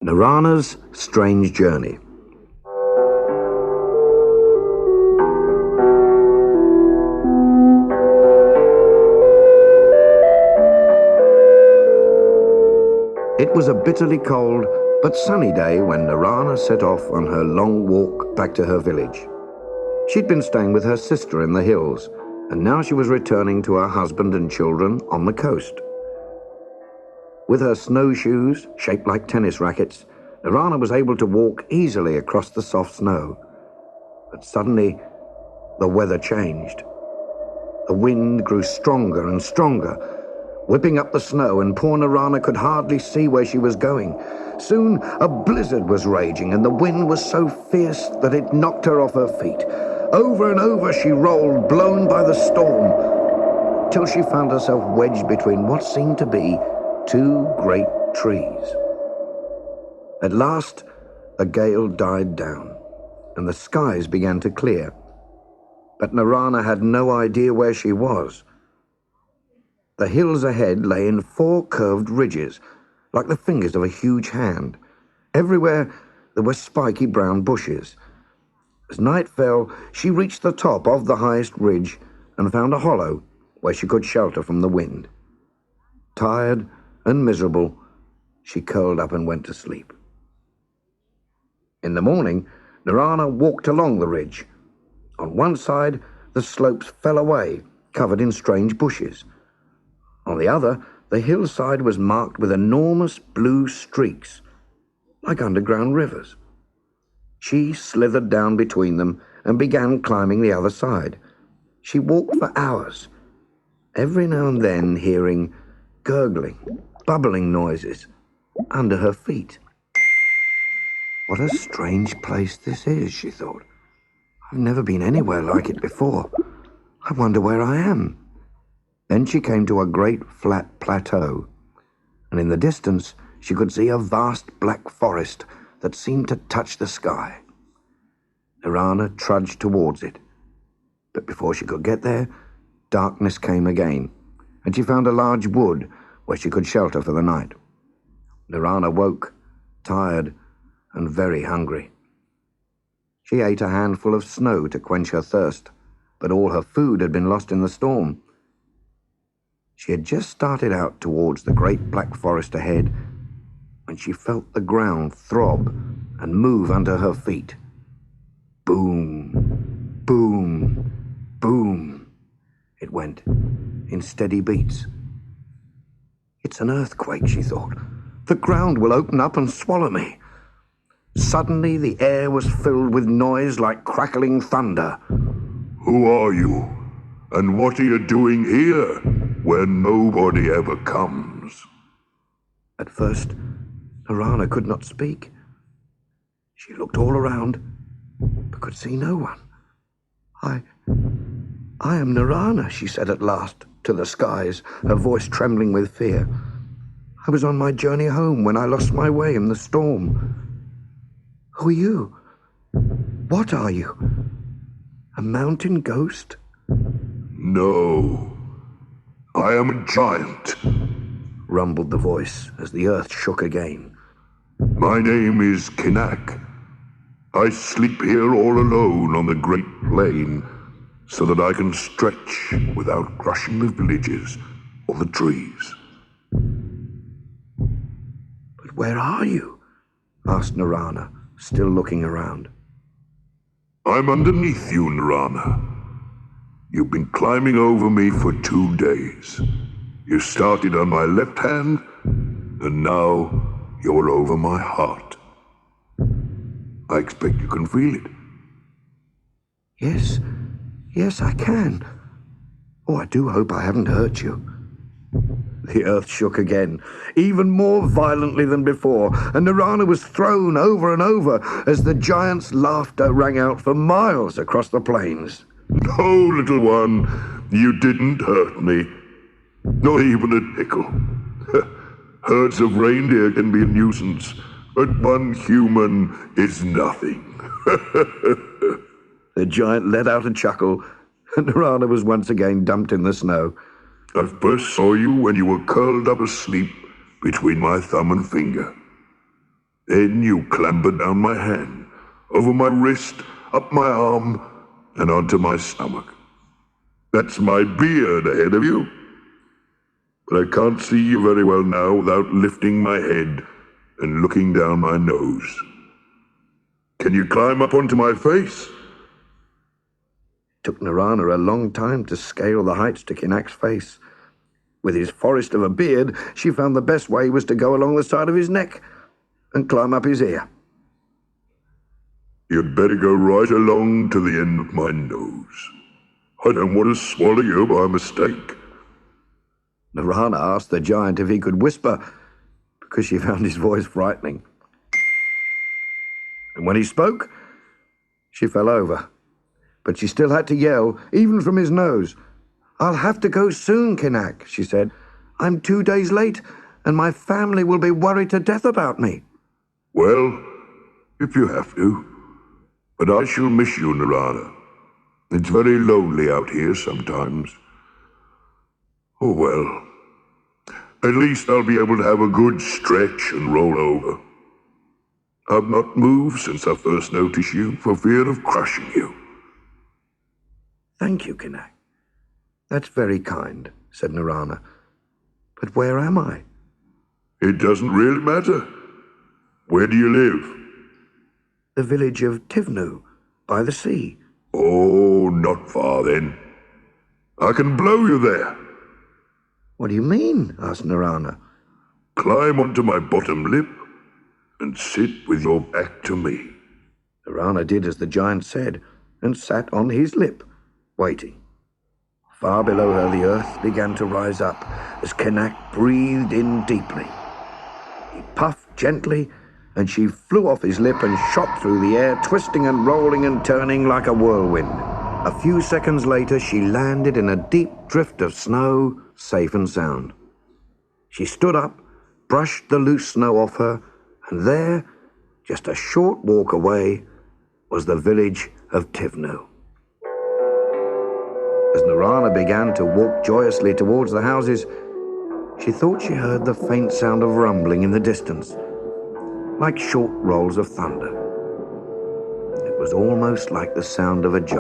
Narana's Strange Journey. It was a bitterly cold but sunny day when Narana set off on her long walk back to her village. She'd been staying with her sister in the hills, and now she was returning to her husband and children on the coast. With her snowshoes, shaped like tennis rackets, Narana was able to walk easily across the soft snow. But suddenly, the weather changed. The wind grew stronger and stronger, whipping up the snow, and poor Narana could hardly see where she was going. Soon, a blizzard was raging, and the wind was so fierce that it knocked her off her feet. Over and over she rolled, blown by the storm, till she found herself wedged between what seemed to be two great trees. At last, the gale died down, and the skies began to clear. But Narana had no idea where she was. The hills ahead lay in 4 curved ridges, like the fingers of a huge hand. Everywhere there were spiky brown bushes. As night fell, she reached the top of the highest ridge and found a hollow where she could shelter from the wind. Tired and miserable, she curled up and went to sleep. In the morning, Narana walked along the ridge. On one side, the slopes fell away, covered in strange bushes. On the other, the hillside was marked with enormous blue streaks, like underground rivers. She slithered down between them and began climbing the other side. She walked for hours, every now and then hearing gurgling, bubbling noises under her feet. What a strange place this is, she thought. I've never been anywhere like it before. I wonder where I am. Then she came to a great flat plateau, and in the distance she could see a vast black forest that seemed to touch the sky. Narana trudged towards it, but before she could get there, darkness came again, and she found a large wood where she could shelter for the night. Narana woke, tired and very hungry. She ate a handful of snow to quench her thirst, but all her food had been lost in the storm. She had just started out towards the great black forest ahead when she felt the ground throb and move under her feet. Boom, boom, boom, it went in steady beats. It's an earthquake, she thought. The ground will open up and swallow me. Suddenly the air was filled with noise like crackling thunder. Who are you? And what are you doing here, where nobody ever comes? At first, Narana could not speak. She looked all around, but could see no one. I am Narana, she said at last, to the skies, her voice trembling with fear. I was on my journey home when I lost my way in the storm. Who are you? What are you? A mountain ghost? No, I am a giant, rumbled the voice as the earth shook again. My name is Kinak. I sleep here all alone on the great plain so that I can stretch without crushing the villages or the trees. But where are you? Asked Narana, still looking around. I'm underneath you, Narana. You've been climbing over me for 2 days. You started on my left hand, and now you're over my heart. I expect you can feel it. Yes, I can. Oh, I do hope I haven't hurt you. The earth shook again, even more violently than before, and Narana was thrown over and over as the giant's laughter rang out for miles across the plains. No, little one, you didn't hurt me. Not even a nickel. Herds of reindeer can be a nuisance, but one human is nothing. The giant let out a chuckle, and Narana was once again dumped in the snow. I first saw you when you were curled up asleep between my thumb and finger. Then you clambered down my hand, over my wrist, up my arm, and onto my stomach. That's my beard ahead of you. But I can't see you very well now without lifting my head and looking down my nose. Can you climb up onto my face? It took Narana a long time to scale the heights to Kinak's face. With his forest of a beard, she found the best way was to go along the side of his neck and climb up his ear. You'd better go right along to the end of my nose. I don't want to swallow you by mistake. Narana asked the giant if he could whisper, because she found his voice frightening. And when he spoke, she fell over. But she still had to yell, even from his nose. "I'll have to go soon, Kinak," she said. "I'm 2 days late, and my family will be worried to death about me." Well, if you have to. But I shall miss you, Narana. It's very lonely out here sometimes. Oh well. At least I'll be able to have a good stretch and roll over. I've not moved since I first noticed you for fear of crushing you. "Thank you, Kinak. That's very kind," said Narana. "But where am I?" It doesn't really matter. Where do you live? "The village of Tivnu, by the sea." Oh, not far then. I can blow you there. "What do you mean?" asked Narana. Climb onto my bottom lip and sit with your back to me. Narana did as the giant said and sat on his lip, waiting. Far below her, the earth began to rise up as Kinak breathed in deeply. He puffed gently, and she flew off his lip and shot through the air, twisting and rolling and turning like a whirlwind. A few seconds later, she landed in a deep drift of snow, safe and sound. She stood up, brushed the loose snow off her, and there, just a short walk away, was the village of Tivnu. As Narana began to walk joyously towards the houses, she thought she heard the faint sound of rumbling in the distance, like short rolls of thunder. It was almost like the sound of a giant.